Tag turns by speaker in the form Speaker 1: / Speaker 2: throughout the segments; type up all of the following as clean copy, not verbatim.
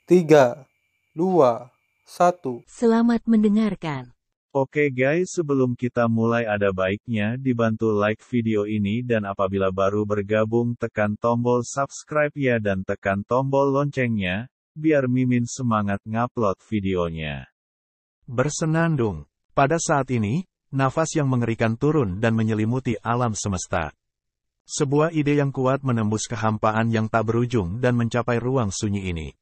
Speaker 1: 3, 2, 1.
Speaker 2: Selamat mendengarkan.
Speaker 3: Oke guys, sebelum kita mulai ada baiknya dibantu like video ini dan apabila baru bergabung tekan tombol subscribe ya dan tekan tombol loncengnya, biar Mimin semangat ngupload videonya. Bersenandung. Pada saat ini, nafas yang mengerikan turun dan menyelimuti alam semesta. Sebuah ide yang kuat menembus kehampaan yang tak berujung dan mencapai ruang sunyi ini.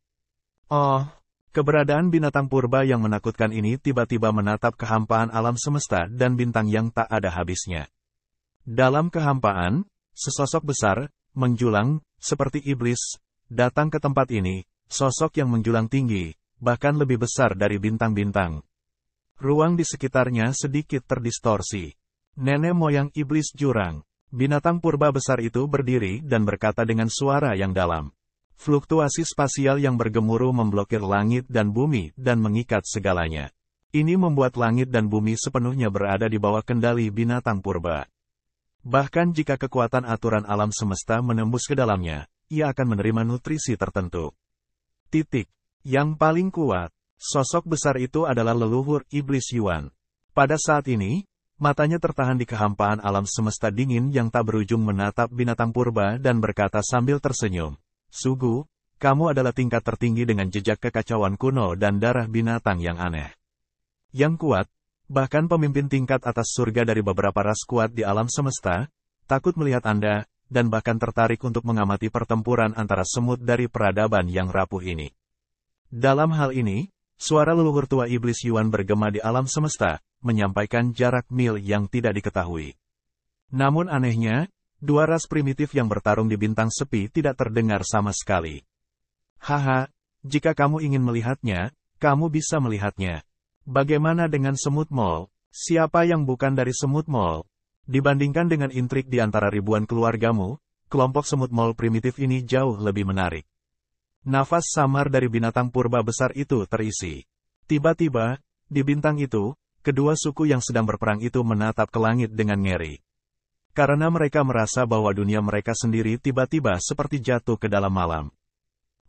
Speaker 3: Oh, keberadaan binatang purba yang menakutkan ini tiba-tiba menatap kehampaan alam semesta dan bintang yang tak ada habisnya. Dalam kehampaan, sesosok besar, menjulang, seperti iblis, datang ke tempat ini, sosok yang menjulang tinggi, bahkan lebih besar dari bintang-bintang. Ruang di sekitarnya sedikit terdistorsi. Nenek moyang iblis jurang. Binatang purba besar itu berdiri dan berkata dengan suara yang dalam. Fluktuasi spasial yang bergemuruh memblokir langit dan bumi dan mengikat segalanya. Ini membuat langit dan bumi sepenuhnya berada di bawah kendali binatang purba. Bahkan jika kekuatan aturan alam semesta menembus ke dalamnya, ia akan menerima nutrisi tertentu. Yang paling kuat, sosok besar itu adalah leluhur iblis Yuan. Pada saat ini, matanya tertahan di kehampaan alam semesta dingin yang tak berujung menatap binatang purba dan berkata sambil tersenyum. Sugu, kamu adalah tingkat tertinggi dengan jejak kekacauan kuno dan darah binatang yang aneh. Yang kuat, bahkan pemimpin tingkat atas surga dari beberapa ras kuat di alam semesta, takut melihat Anda, dan bahkan tertarik untuk mengamati pertempuran antara semut dari peradaban yang rapuh ini. Dalam hal ini, suara leluhur tua iblis Yuan bergema di alam semesta, menyampaikan jarak mil yang tidak diketahui. Namun anehnya, dua ras primitif yang bertarung di bintang sepi tidak terdengar sama sekali. Haha, jika kamu ingin melihatnya, kamu bisa melihatnya. Bagaimana dengan semut mol? Siapa yang bukan dari semut mol? Dibandingkan dengan intrik di antara ribuan keluargamu, kelompok semut mol primitif ini jauh lebih menarik. Nafas samar dari binatang purba besar itu terisi. Tiba-tiba, di bintang itu, kedua suku yang sedang berperang itu menatap ke langit dengan ngeri. Karena mereka merasa bahwa dunia mereka sendiri tiba-tiba seperti jatuh ke dalam malam.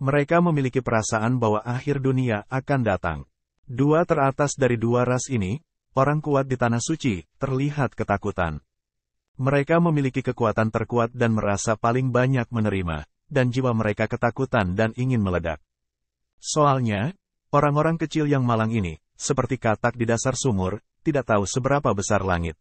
Speaker 3: Mereka memiliki perasaan bahwa akhir dunia akan datang. Dua teratas dari dua ras ini, orang kuat di Tanah Suci, terlihat ketakutan. Mereka memiliki kekuatan terkuat dan merasa paling banyak menerima, dan jiwa mereka ketakutan dan ingin meledak. Soalnya, orang-orang kecil yang malang ini, seperti katak di dasar sumur, tidak tahu seberapa besar langit.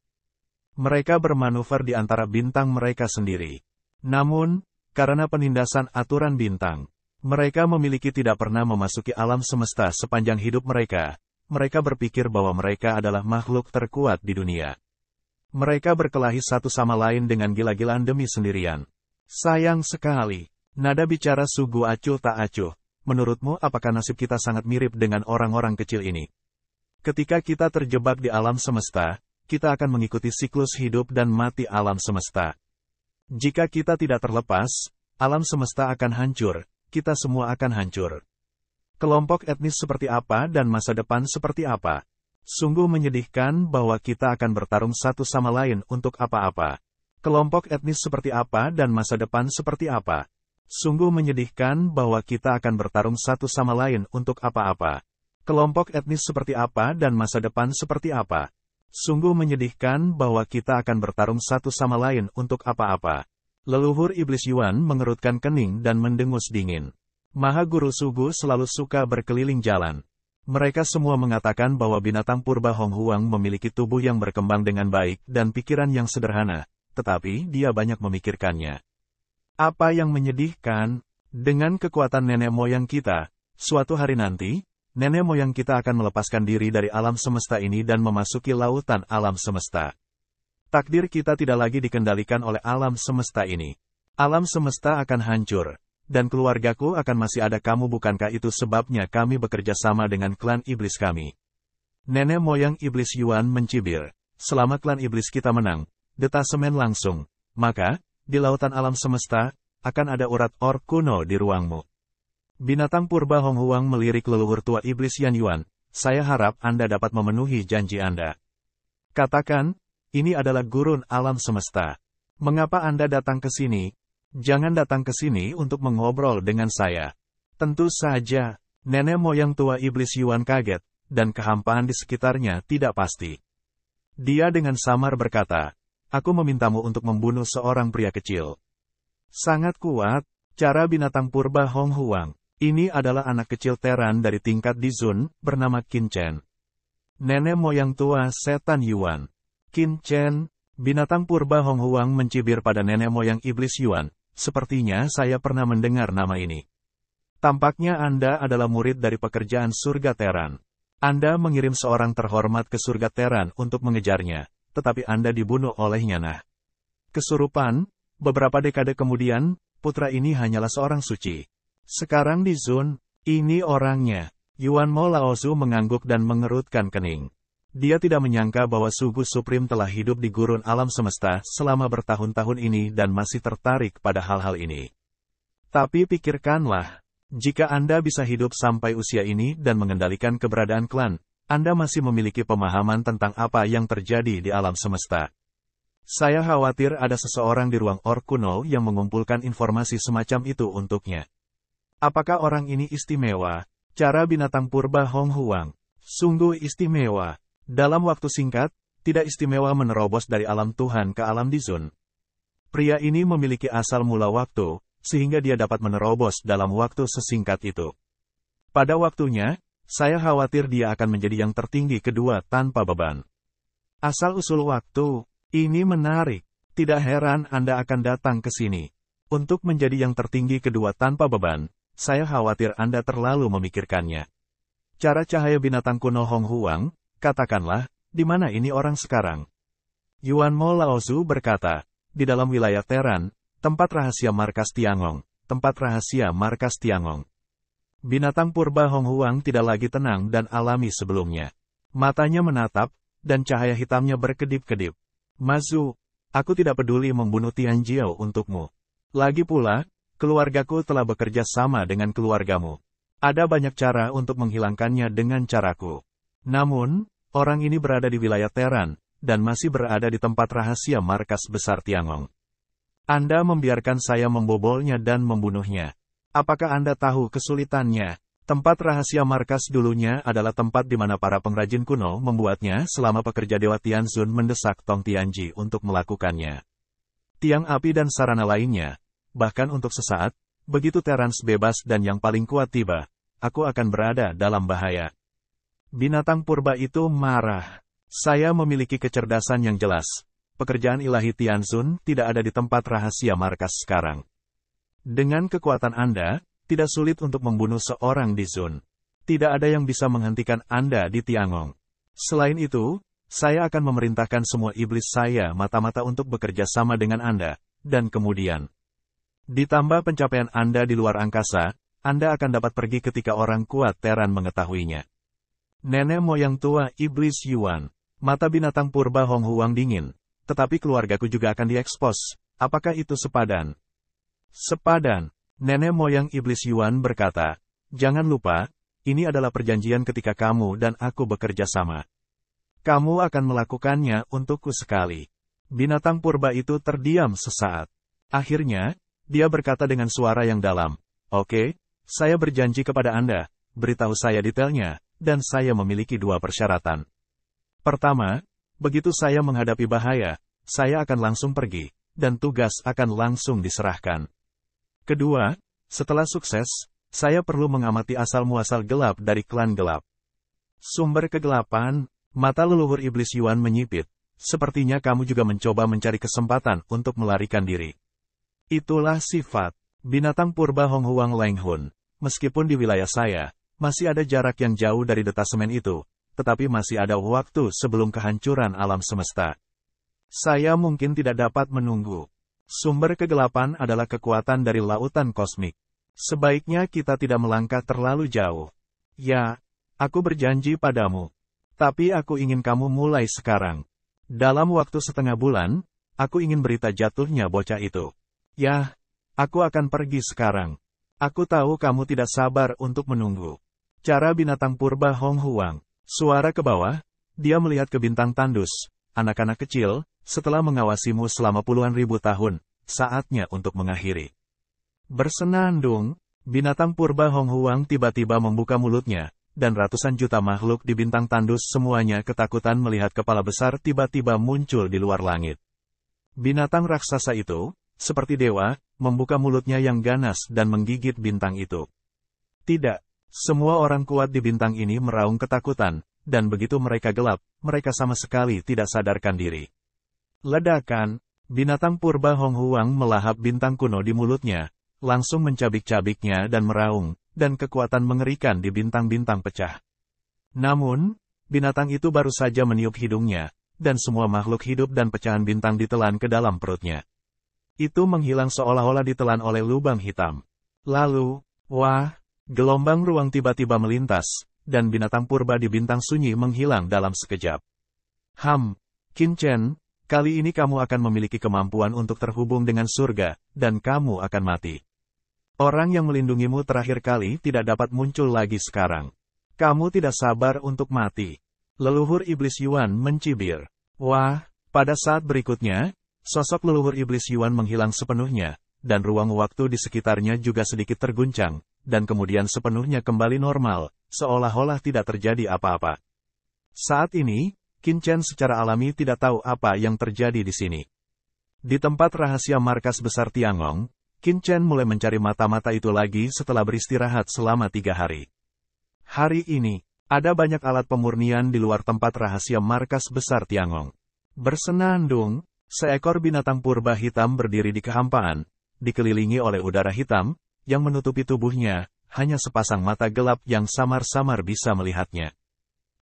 Speaker 3: Mereka bermanuver di antara bintang mereka sendiri. Namun, karena penindasan aturan bintang, mereka memiliki tidak pernah memasuki alam semesta sepanjang hidup mereka. Mereka berpikir bahwa mereka adalah makhluk terkuat di dunia. Mereka berkelahi satu sama lain dengan gila-gilaan demi sendirian. Sayang sekali, nada bicara Sugu acuh tak acuh. Menurutmu apakah nasib kita sangat mirip dengan orang-orang kecil ini? Ketika kita terjebak di alam semesta, kita akan mengikuti siklus hidup dan mati alam semesta. Jika kita tidak terlepas, alam semesta akan hancur, kita semua akan hancur. Kelompok etnis seperti apa dan masa depan seperti apa? Sungguh menyedihkan bahwa kita akan bertarung satu sama lain untuk apa-apa. Kelompok etnis seperti apa dan masa depan seperti apa? Sungguh menyedihkan bahwa kita akan bertarung satu sama lain untuk apa-apa. Kelompok etnis seperti apa dan masa depan seperti apa? Sungguh menyedihkan bahwa kita akan bertarung satu sama lain untuk apa-apa. Leluhur iblis Yuan mengerutkan kening dan mendengus dingin. Maha Guru Sugu selalu suka berkeliling jalan. Mereka semua mengatakan bahwa binatang purba Hong Huang memiliki tubuh yang berkembang dengan baik dan pikiran yang sederhana, tetapi dia banyak memikirkannya. Apa yang menyedihkan? Dengan kekuatan nenek moyang kita, suatu hari nanti, nenek moyang kita akan melepaskan diri dari alam semesta ini dan memasuki lautan alam semesta. Takdir kita tidak lagi dikendalikan oleh alam semesta ini. Alam semesta akan hancur, dan keluargaku akan masih ada. Kamu bukankah itu sebabnya kami bekerja sama dengan klan iblis kami? Nenek moyang iblis Yuan mencibir. Selama klan iblis kita menang, detasemen langsung, maka, di lautan alam semesta, akan ada urat or kuno di ruangmu. Binatang purba Hong Huang melirik leluhur tua iblis Yan Yuan. Saya harap Anda dapat memenuhi janji Anda. Katakan, ini adalah gurun alam semesta. Mengapa Anda datang ke sini? Jangan datang ke sini untuk mengobrol dengan saya. Tentu saja, Nenek moyang tua iblis Yuan kaget, dan kehampaan di sekitarnya tidak pasti. Dia dengan samar berkata, "Aku memintamu untuk membunuh seorang pria kecil." Sangat kuat, cara binatang purba Hong Huang. Ini adalah anak kecil Teran dari tingkat di Zun, bernama Qin Chen. Nenek moyang tua setan Yuan. Qin Chen, binatang purba Hong Huang mencibir pada nenek moyang iblis Yuan. Sepertinya saya pernah mendengar nama ini. Tampaknya Anda adalah murid dari pekerjaan surga Teran. Anda mengirim seorang terhormat ke surga Teran untuk mengejarnya, tetapi Anda dibunuh olehnya. Nah, kesurupan, beberapa dekade kemudian, putra ini hanyalah seorang suci. Sekarang di Zun, ini orangnya. Yuan Mo Laozu mengangguk dan mengerutkan kening. Dia tidak menyangka bahwa Sugu Supreme telah hidup di gurun alam semesta selama bertahun-tahun ini dan masih tertarik pada hal-hal ini. Tapi pikirkanlah, jika Anda bisa hidup sampai usia ini dan mengendalikan keberadaan klan, Anda masih memiliki pemahaman tentang apa yang terjadi di alam semesta. Saya khawatir ada seseorang di ruang Or kuno yang mengumpulkan informasi semacam itu untuknya. Apakah orang ini istimewa? Cara binatang purba Hong Huang. Sungguh istimewa. Dalam waktu singkat, tidak istimewa menerobos dari alam Tuhan ke alam di Zun. Pria ini memiliki asal mula waktu, sehingga dia dapat menerobos dalam waktu sesingkat itu. Pada waktunya, saya khawatir dia akan menjadi yang tertinggi kedua tanpa beban. Asal-usul waktu, ini menarik. Tidak heran Anda akan datang ke sini. Untuk menjadi yang tertinggi kedua tanpa beban, saya khawatir Anda terlalu memikirkannya. Cara cahaya binatang kuno Hong Huang, katakanlah, di mana ini orang sekarang? Yuan Mo Laozu berkata, di dalam wilayah Teran, tempat rahasia markas Tiangong, tempat rahasia markas Tiangong. Binatang purba Hong Huang tidak lagi tenang dan alami sebelumnya. Matanya menatap, dan cahaya hitamnya berkedip-kedip. Mazu, aku tidak peduli membunuh Tian Jiao untukmu. Lagi pula, keluargaku telah bekerja sama dengan keluargamu. Ada banyak cara untuk menghilangkannya dengan caraku. Namun, orang ini berada di wilayah Teran, dan masih berada di tempat rahasia markas besar Tiangong. Anda membiarkan saya membobolnya dan membunuhnya. Apakah Anda tahu kesulitannya? Tempat rahasia markas dulunya adalah tempat di mana para pengrajin kuno membuatnya selama pekerja Dewa Tianzun mendesak Tong Tianji untuk melakukannya. Tiang api dan sarana lainnya, bahkan untuk sesaat, begitu Terans bebas dan yang paling kuat tiba, aku akan berada dalam bahaya. Binatang purba itu marah. Saya memiliki kecerdasan yang jelas. Pekerjaan ilahi Tianzun tidak ada di tempat rahasia markas sekarang. Dengan kekuatan Anda, tidak sulit untuk membunuh seorang di Zun. Tidak ada yang bisa menghentikan Anda di Tiangong. Selain itu, saya akan memerintahkan semua iblis saya mata-mata untuk bekerja sama dengan Anda, dan kemudian, ditambah pencapaian Anda di luar angkasa, Anda akan dapat pergi ketika orang kuat Teran mengetahuinya. Nenek moyang tua iblis Yuan. Mata binatang purba Hong Huang dingin. Tetapi keluargaku juga akan diekspos. Apakah itu sepadan? Sepadan. Nenek moyang iblis Yuan berkata, jangan lupa, ini adalah perjanjian ketika kamu dan aku bekerja sama. Kamu akan melakukannya untukku sekali. Binatang purba itu terdiam sesaat. Akhirnya, dia berkata dengan suara yang dalam, oke, saya berjanji kepada Anda, beritahu saya detailnya, dan saya memiliki 2 persyaratan. Pertama, begitu saya menghadapi bahaya, saya akan langsung pergi, dan tugas akan langsung diserahkan. Kedua, setelah sukses, saya perlu mengamati asal-muasal gelap dari klan gelap. Sumber kegelapan, mata leluhur iblis Yuan menyipit, sepertinya kamu juga mencoba mencari kesempatan untuk melarikan diri. Itulah sifat binatang purba Hong Huang Leng Hun. Meskipun di wilayah saya, masih ada jarak yang jauh dari detasemen itu, tetapi masih ada waktu sebelum kehancuran alam semesta. Saya mungkin tidak dapat menunggu. Sumber kegelapan adalah kekuatan dari lautan kosmik. Sebaiknya kita tidak melangkah terlalu jauh. Ya, aku berjanji padamu. Tapi aku ingin kamu mulai sekarang. Dalam waktu setengah bulan, aku ingin berita jatuhnya bocah itu. Ya, aku akan pergi sekarang. Aku tahu kamu tidak sabar untuk menunggu. Cara binatang purba Hong Huang. Suara ke bawah, dia melihat ke bintang tandus. Anak-anak kecil, setelah mengawasimu selama puluhan ribu tahun, saatnya untuk mengakhiri. Bersenandung, Binatang purba Hong Huang tiba-tiba membuka mulutnya, dan ratusan juta makhluk di bintang tandus semuanya ketakutan melihat kepala besar tiba-tiba muncul di luar langit. Binatang raksasa itu, seperti dewa, membuka mulutnya yang ganas dan menggigit bintang itu. Tidak, semua orang kuat di bintang ini meraung ketakutan, dan begitu mereka gelap, mereka sama sekali tidak sadarkan diri. Ledakan, binatang purba Hong Huang melahap bintang kuno di mulutnya, langsung mencabik-cabiknya dan meraung, dan kekuatan mengerikan di bintang-bintang pecah. Namun, binatang itu baru saja meniup hidungnya, dan semua makhluk hidup dan pecahan bintang ditelan ke dalam perutnya. Itu menghilang seolah-olah ditelan oleh lubang hitam. Lalu, wah, gelombang ruang tiba-tiba melintas, dan binatang purba di bintang sunyi menghilang dalam sekejap. Qin Chen, kali ini kamu akan memiliki kemampuan untuk terhubung dengan surga, dan kamu akan mati. Orang yang melindungimu terakhir kali tidak dapat muncul lagi sekarang. Kamu tidak sabar untuk mati. Leluhur Iblis Yuan mencibir. Wah, pada saat berikutnya, sosok leluhur Iblis Yuan menghilang sepenuhnya, dan ruang waktu di sekitarnya juga sedikit terguncang, dan kemudian sepenuhnya kembali normal, seolah-olah tidak terjadi apa-apa. Saat ini, Qin Chen secara alami tidak tahu apa yang terjadi di sini. Di tempat rahasia markas besar Tiangong, Qin Chen mulai mencari mata-mata itu lagi setelah beristirahat selama 3 hari. Hari ini, ada banyak alat pemurnian di luar tempat rahasia markas besar Tiangong. Bersenandung, seekor binatang purba hitam berdiri di kehampaan, dikelilingi oleh udara hitam, yang menutupi tubuhnya, hanya sepasang mata gelap yang samar-samar bisa melihatnya.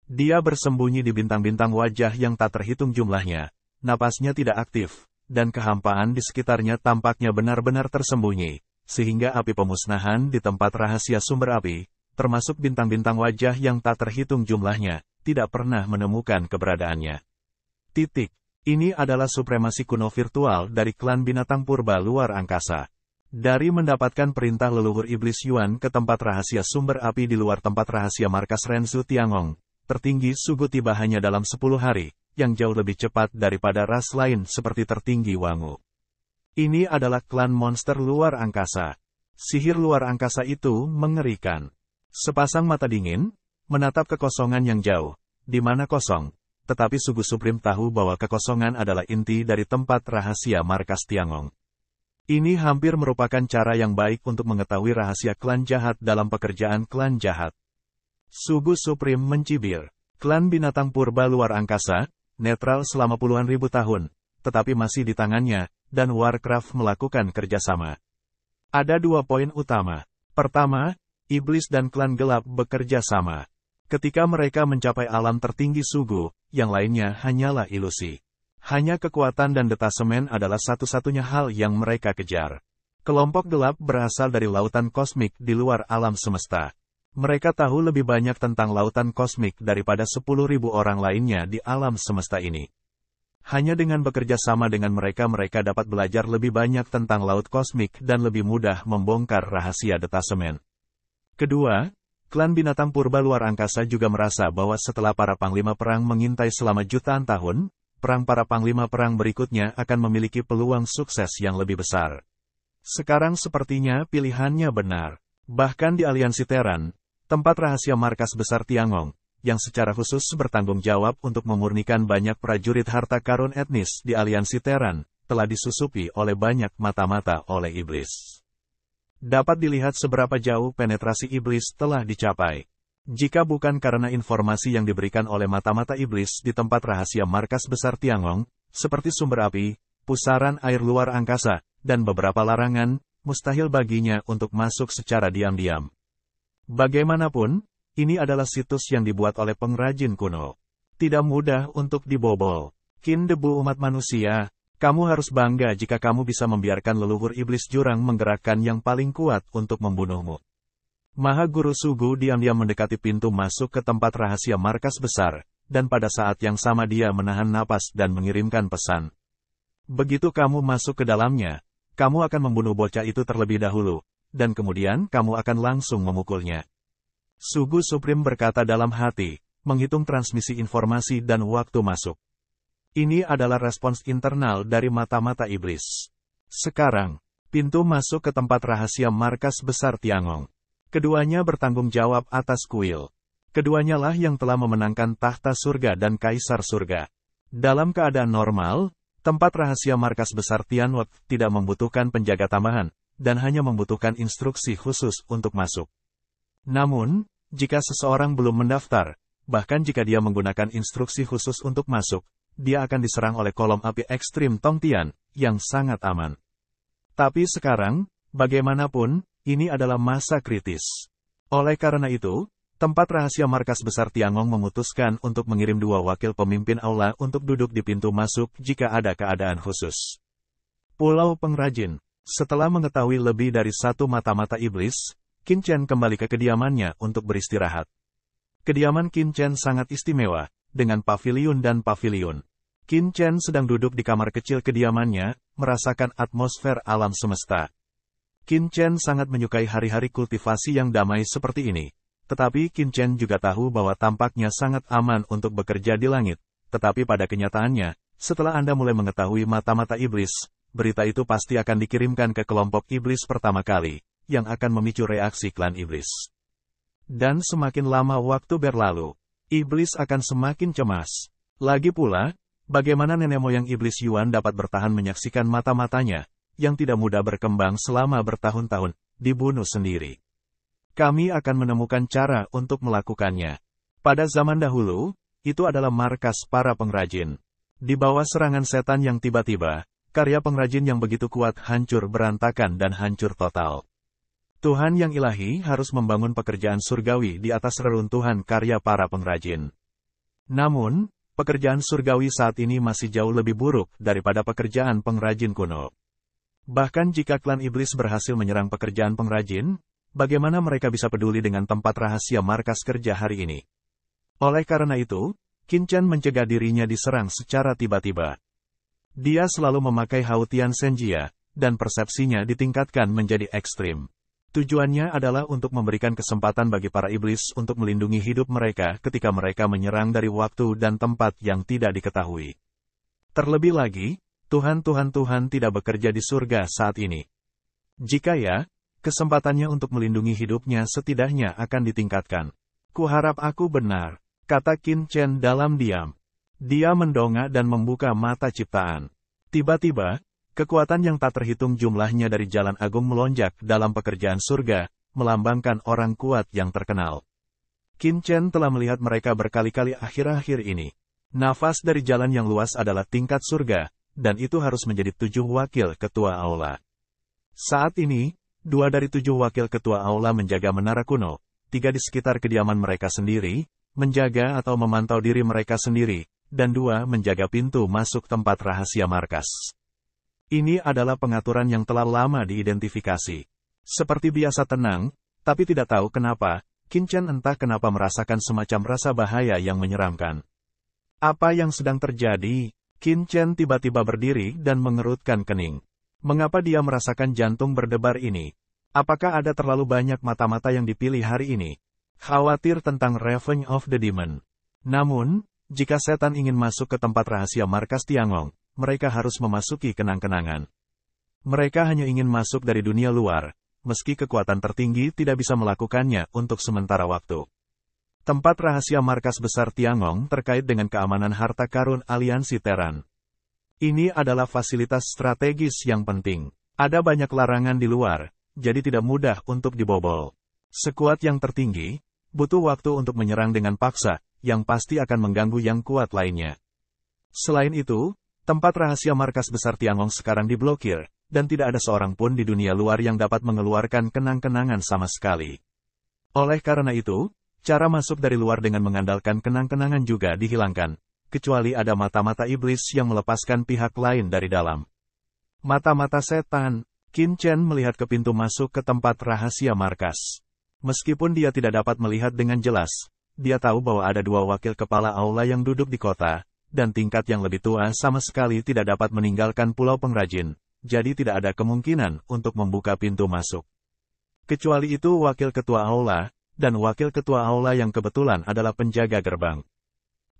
Speaker 3: Dia bersembunyi di bintang-bintang wajah yang tak terhitung jumlahnya, napasnya tidak aktif, dan kehampaan di sekitarnya tampaknya benar-benar tersembunyi, sehingga api pemusnahan di tempat rahasia sumber api, termasuk bintang-bintang wajah yang tak terhitung jumlahnya, tidak pernah menemukan keberadaannya. Ini adalah supremasi kuno virtual dari klan binatang purba luar angkasa. Dari mendapatkan perintah leluhur Iblis Yuan ke tempat rahasia sumber api di luar tempat rahasia markas Renzu Tiangong, tertinggi Sugu tiba hanya dalam 10 hari, yang jauh lebih cepat daripada ras lain seperti tertinggi Wangu. Ini adalah klan monster luar angkasa. Sihir luar angkasa itu mengerikan. Sepasang mata dingin, menatap kekosongan yang jauh, di mana kosong, tetapi Sugu Supreme tahu bahwa kekosongan adalah inti dari tempat rahasia markas Tiangong. Ini hampir merupakan cara yang baik untuk mengetahui rahasia klan jahat dalam pekerjaan klan jahat. Sugu Supreme mencibir. Klan binatang purba luar angkasa, netral selama puluhan ribu tahun, tetapi masih di tangannya, dan Warcraft melakukan kerjasama. Ada 2 poin utama. Pertama, iblis dan klan gelap bekerja sama. Ketika mereka mencapai alam tertinggi Sugu, yang lainnya hanyalah ilusi. Hanya kekuatan dan detasemen adalah satu-satunya hal yang mereka kejar. Kelompok gelap berasal dari lautan kosmik di luar alam semesta. Mereka tahu lebih banyak tentang lautan kosmik daripada 10.000 orang lainnya di alam semesta ini. Hanya dengan bekerja sama dengan mereka dapat belajar lebih banyak tentang laut kosmik dan lebih mudah membongkar rahasia detasemen. Kedua, klan binatang purba luar angkasa juga merasa bahwa setelah para panglima perang mengintai selama jutaan tahun, perang para panglima perang berikutnya akan memiliki peluang sukses yang lebih besar. Sekarang sepertinya pilihannya benar. Bahkan di aliansi Terran, tempat rahasia markas besar Tiangong, yang secara khusus bertanggung jawab untuk memurnikan banyak prajurit harta karun etnis di aliansi Terran, telah disusupi oleh banyak mata-mata oleh iblis. Dapat dilihat seberapa jauh penetrasi iblis telah dicapai. Jika bukan karena informasi yang diberikan oleh mata-mata iblis di tempat rahasia markas besar Tiangong, seperti sumber api, pusaran air luar angkasa, dan beberapa larangan, mustahil baginya untuk masuk secara diam-diam. Bagaimanapun, ini adalah situs yang dibuat oleh pengrajin kuno. Tidak mudah untuk dibobol. Qin debu umat manusia, kamu harus bangga jika kamu bisa membiarkan leluhur iblis jurang menggerakkan yang paling kuat untuk membunuhmu. Maha Guru Sugu diam-diam mendekati pintu masuk ke tempat rahasia markas besar, dan pada saat yang sama dia menahan napas dan mengirimkan pesan. Begitu kamu masuk ke dalamnya, kamu akan membunuh bocah itu terlebih dahulu, dan kemudian kamu akan langsung memukulnya. Sugu Supreme berkata dalam hati, menghitung transmisi informasi dan waktu masuk. Ini adalah respons internal dari mata-mata iblis. Sekarang, Pintu masuk ke tempat rahasia markas besar Tiangong. Keduanya bertanggung jawab atas kuil. Keduanya lah yang telah memenangkan tahta surga dan kaisar surga. Dalam keadaan normal, tempat rahasia markas besar Tianwok tidak membutuhkan penjaga tambahan, dan hanya membutuhkan instruksi khusus untuk masuk. Namun, jika seseorang belum mendaftar, bahkan jika dia menggunakan instruksi khusus untuk masuk, dia akan diserang oleh kolom api ekstrim Tongtian, yang sangat aman. Tapi sekarang, bagaimanapun, ini adalah masa kritis. Oleh karena itu, tempat rahasia markas besar Tiangong memutuskan untuk mengirim 2 wakil pemimpin aula untuk duduk di pintu masuk jika ada keadaan khusus. Pulau Pengrajin. Setelah mengetahui lebih dari 1 mata-mata iblis, Qin Chen kembali ke kediamannya untuk beristirahat. Kediaman Qin Chen sangat istimewa, dengan paviliun dan paviliun. Qin Chen sedang duduk di kamar kecil kediamannya, merasakan atmosfer alam semesta. Qin Chen sangat menyukai hari-hari kultivasi yang damai seperti ini. Tetapi Qin Chen juga tahu bahwa tampaknya sangat aman untuk bekerja di langit. Tetapi pada kenyataannya, setelah Anda mulai mengetahui mata-mata iblis, berita itu pasti akan dikirimkan ke kelompok iblis pertama kali, yang akan memicu reaksi klan iblis. Dan semakin lama waktu berlalu, iblis akan semakin cemas. Lagi pula, bagaimana nenek moyang iblis Yuan dapat bertahan menyaksikan mata-matanya, yang tidak mudah berkembang selama bertahun-tahun, dibunuh sendiri. Kami akan menemukan cara untuk melakukannya. Pada zaman dahulu, itu adalah markas para pengrajin. Di bawah serangan setan yang tiba-tiba, karya pengrajin yang begitu kuat hancur berantakan dan hancur total. Tuhan yang ilahi harus membangun pekerjaan surgawi di atas reruntuhan karya para pengrajin. Namun, pekerjaan surgawi saat ini masih jauh lebih buruk daripada pekerjaan pengrajin kuno. Bahkan jika klan iblis berhasil menyerang pekerjaan pengrajin, bagaimana mereka bisa peduli dengan tempat rahasia markas kerja hari ini? Oleh karena itu, Qin Chen mencegah dirinya diserang secara tiba-tiba. Dia selalu memakai Hautian Senjia, dan persepsinya ditingkatkan menjadi ekstrim. Tujuannya adalah untuk memberikan kesempatan bagi para iblis untuk melindungi hidup mereka ketika mereka menyerang dari waktu dan tempat yang tidak diketahui. Terlebih lagi, Tuhan tidak bekerja di surga saat ini. Jika ya, kesempatannya untuk melindungi hidupnya setidaknya akan ditingkatkan. Kuharap aku benar, kata Qin Chen dalam diam. Dia mendongak dan membuka mata ciptaan. Tiba-tiba, kekuatan yang tak terhitung jumlahnya dari Jalan Agung melonjak dalam pekerjaan surga, melambangkan orang kuat yang terkenal. Qin Chen telah melihat mereka berkali-kali akhir-akhir ini. Nafas dari jalan yang luas adalah tingkat surga, dan itu harus menjadi 7 wakil ketua aula. Saat ini, 2 dari 7 wakil ketua aula menjaga menara kuno, 3 di sekitar kediaman mereka sendiri, menjaga atau memantau diri mereka sendiri, dan 2 menjaga pintu masuk tempat rahasia markas. Ini adalah pengaturan yang telah lama diidentifikasi. Seperti biasa tenang, tapi tidak tahu kenapa, Qin Chen entah kenapa merasakan semacam rasa bahaya yang menyeramkan. Apa yang sedang terjadi? Qin Chen tiba-tiba berdiri dan mengerutkan kening. Mengapa dia merasakan jantung berdebar ini? Apakah ada terlalu banyak mata-mata yang dipilih hari ini? Khawatir tentang Revenge of the Demon. Namun, jika setan ingin masuk ke tempat rahasia markas Tiangong, mereka harus memasuki kenang-kenangan. Mereka hanya ingin masuk dari dunia luar, meski kekuatan tertinggi tidak bisa melakukannya untuk sementara waktu. Tempat rahasia markas besar Tiangong terkait dengan keamanan harta karun aliansi Teran. Ini adalah fasilitas strategis yang penting. Ada banyak larangan di luar, jadi tidak mudah untuk dibobol. Sekuat yang tertinggi, butuh waktu untuk menyerang dengan paksa, yang pasti akan mengganggu yang kuat lainnya. Selain itu, tempat rahasia markas besar Tiangong sekarang diblokir, dan tidak ada seorang pun di dunia luar yang dapat mengeluarkan kenang-kenangan sama sekali. Oleh karena itu, cara masuk dari luar dengan mengandalkan kenang-kenangan juga dihilangkan, kecuali ada mata-mata iblis yang melepaskan pihak lain dari dalam. Mata-mata setan. Qin Chen melihat ke pintu masuk ke tempat rahasia markas. Meskipun dia tidak dapat melihat dengan jelas, dia tahu bahwa ada 2 wakil kepala aula yang duduk di kota, dan tingkat yang lebih tua sama sekali tidak dapat meninggalkan Pulau Pengrajin, jadi tidak ada kemungkinan untuk membuka pintu masuk. Kecuali itu wakil ketua aula, dan wakil ketua aula yang kebetulan adalah penjaga gerbang.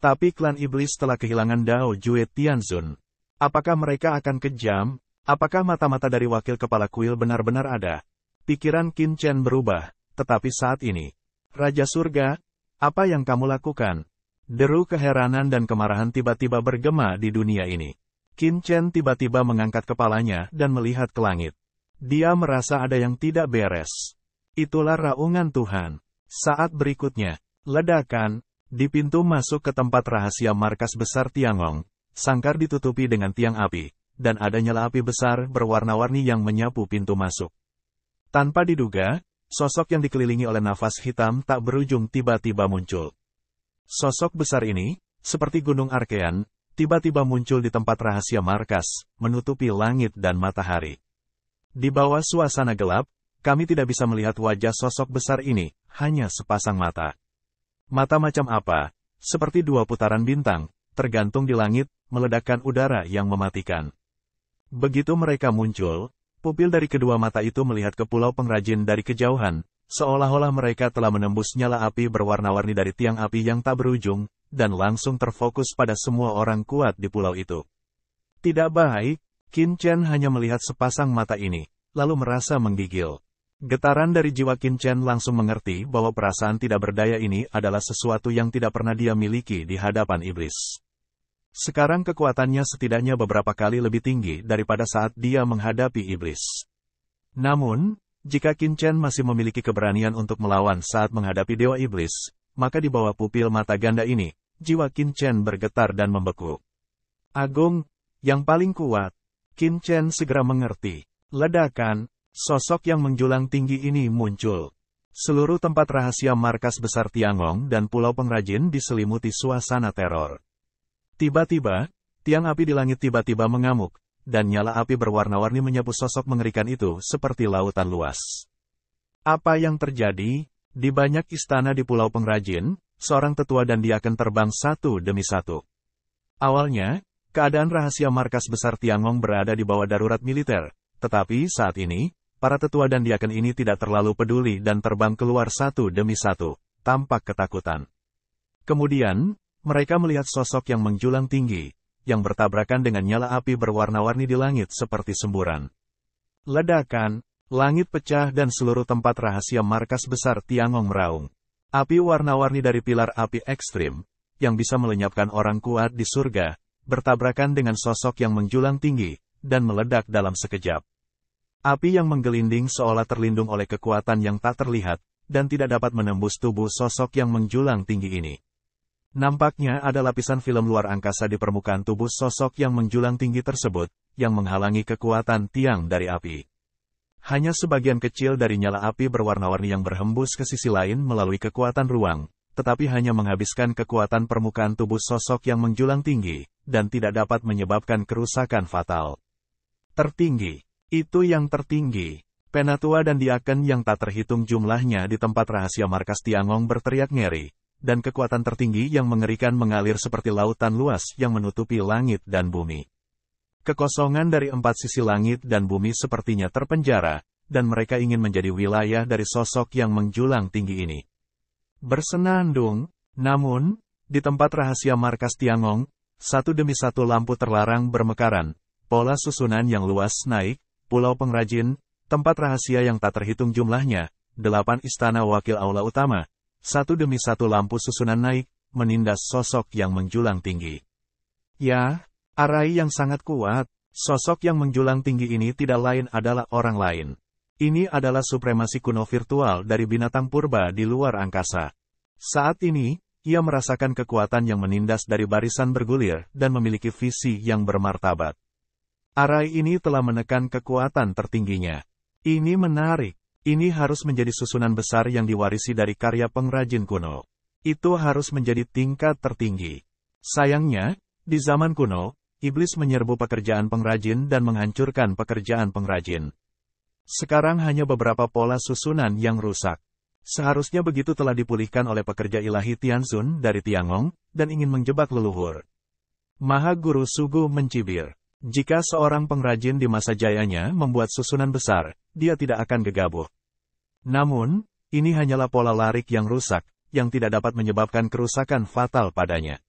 Speaker 3: Tapi klan iblis telah kehilangan Dao Jue Tianzun. Apakah mereka akan kejam? Apakah mata-mata dari wakil kepala kuil benar-benar ada? Pikiran Qin Chen berubah, tetapi saat ini, Raja Surga, apa yang kamu lakukan? Deru keheranan dan kemarahan tiba-tiba bergema di dunia ini. Qin Chen tiba-tiba mengangkat kepalanya dan melihat ke langit. Dia merasa ada yang tidak beres. Itulah raungan Tuhan. Saat berikutnya, ledakan, di pintu masuk ke tempat rahasia markas besar Tiangong, sangkar ditutupi dengan tiang api, dan ada nyala api besar berwarna-warni yang menyapu pintu masuk. Tanpa diduga, sosok yang dikelilingi oleh nafas hitam tak berujung tiba-tiba muncul. Sosok besar ini, seperti gunung Arkean, tiba-tiba muncul di tempat rahasia markas, menutupi langit dan matahari. Di bawah suasana gelap, kami tidak bisa melihat wajah sosok besar ini, hanya sepasang mata. Mata macam apa? Seperti dua putaran bintang, tergantung di langit, meledakkan udara yang mematikan. Begitu mereka muncul, pupil dari kedua mata itu melihat ke pulau pengrajin dari kejauhan, seolah-olah mereka telah menembus nyala api berwarna-warni dari tiang api yang tak berujung, dan langsung terfokus pada semua orang kuat di pulau itu. Tidak baik, Qin Chen hanya melihat sepasang mata ini, lalu merasa menggigil. Getaran dari jiwa Qin Chen langsung mengerti bahwa perasaan tidak berdaya ini adalah sesuatu yang tidak pernah dia miliki di hadapan iblis. Sekarang kekuatannya setidaknya beberapa kali lebih tinggi daripada saat dia menghadapi iblis. Namun, jika Qin Chen masih memiliki keberanian untuk melawan saat menghadapi dewa iblis, maka di bawah pupil mata ganda ini, jiwa Qin Chen bergetar dan membeku. Agung, yang paling kuat. Qin Chen segera mengerti. Ledakan, sosok yang menjulang tinggi ini muncul. Seluruh tempat rahasia markas besar Tiangong dan pulau pengrajin diselimuti suasana teror. Tiba-tiba, tiang api di langit tiba-tiba mengamuk, dan nyala api berwarna-warni menyapu sosok mengerikan itu seperti lautan luas. Apa yang terjadi? Di banyak istana di pulau pengrajin, seorang tetua dan diaken terbang satu demi satu. Awalnya, keadaan rahasia markas besar Tiangong berada di bawah darurat militer, tetapi saat ini, para tetua dan diaken ini tidak terlalu peduli dan terbang keluar satu demi satu, tampak ketakutan. Kemudian, mereka melihat sosok yang menjulang tinggi, yang bertabrakan dengan nyala api berwarna-warni di langit seperti semburan. Ledakan, langit pecah dan seluruh tempat rahasia markas besar Tiangong meraung. Api warna-warni dari pilar api ekstrim, yang bisa melenyapkan orang kuat di surga, bertabrakan dengan sosok yang menjulang tinggi, dan meledak dalam sekejap. Api yang menggelinding seolah terlindung oleh kekuatan yang tak terlihat, dan tidak dapat menembus tubuh sosok yang menjulang tinggi ini. Nampaknya ada lapisan film luar angkasa di permukaan tubuh sosok yang menjulang tinggi tersebut, yang menghalangi kekuatan tiang dari api. Hanya sebagian kecil dari nyala api berwarna-warni yang berhembus ke sisi lain melalui kekuatan ruang, tetapi hanya menghabiskan kekuatan permukaan tubuh sosok yang menjulang tinggi, dan tidak dapat menyebabkan kerusakan fatal. Tertinggi. Itu yang tertinggi. Penatua dan diaken yang tak terhitung jumlahnya di tempat rahasia markas Tiangong berteriak ngeri, dan kekuatan tertinggi yang mengerikan mengalir seperti lautan luas yang menutupi langit dan bumi. Kekosongan dari empat sisi langit dan bumi sepertinya terpenjara, dan mereka ingin menjadi wilayah dari sosok yang menjulang tinggi ini. Bersenandung, namun, di tempat rahasia markas Tiangong, satu demi satu lampu terlarang bermekaran, pola susunan yang luas naik, pulau pengrajin, tempat rahasia yang tak terhitung jumlahnya, 8 istana wakil aula utama, satu demi satu lampu susunan naik, menindas sosok yang menjulang tinggi. Ya, arai yang sangat kuat, sosok yang menjulang tinggi ini tidak lain adalah orang lain. Ini adalah supremasi kuno virtual dari binatang purba di luar angkasa. Saat ini, ia merasakan kekuatan yang menindas dari barisan bergulir dan memiliki visi yang bermartabat. Arai ini telah menekan kekuatan tertingginya. Ini menarik. Ini harus menjadi susunan besar yang diwarisi dari karya pengrajin kuno. Itu harus menjadi tingkat tertinggi. Sayangnya, di zaman kuno, iblis menyerbu pekerjaan pengrajin dan menghancurkan pekerjaan pengrajin. Sekarang hanya beberapa pola susunan yang rusak. Seharusnya begitu telah dipulihkan oleh pekerja ilahi Tianzun dari Tiangong, dan ingin menjebak leluhur. Maha Guru Sugu mencibir. Jika seorang pengrajin di masa jayanya membuat susunan besar, dia tidak akan gegabah. Namun, ini hanyalah pola larik yang rusak, yang tidak dapat menyebabkan kerusakan fatal padanya.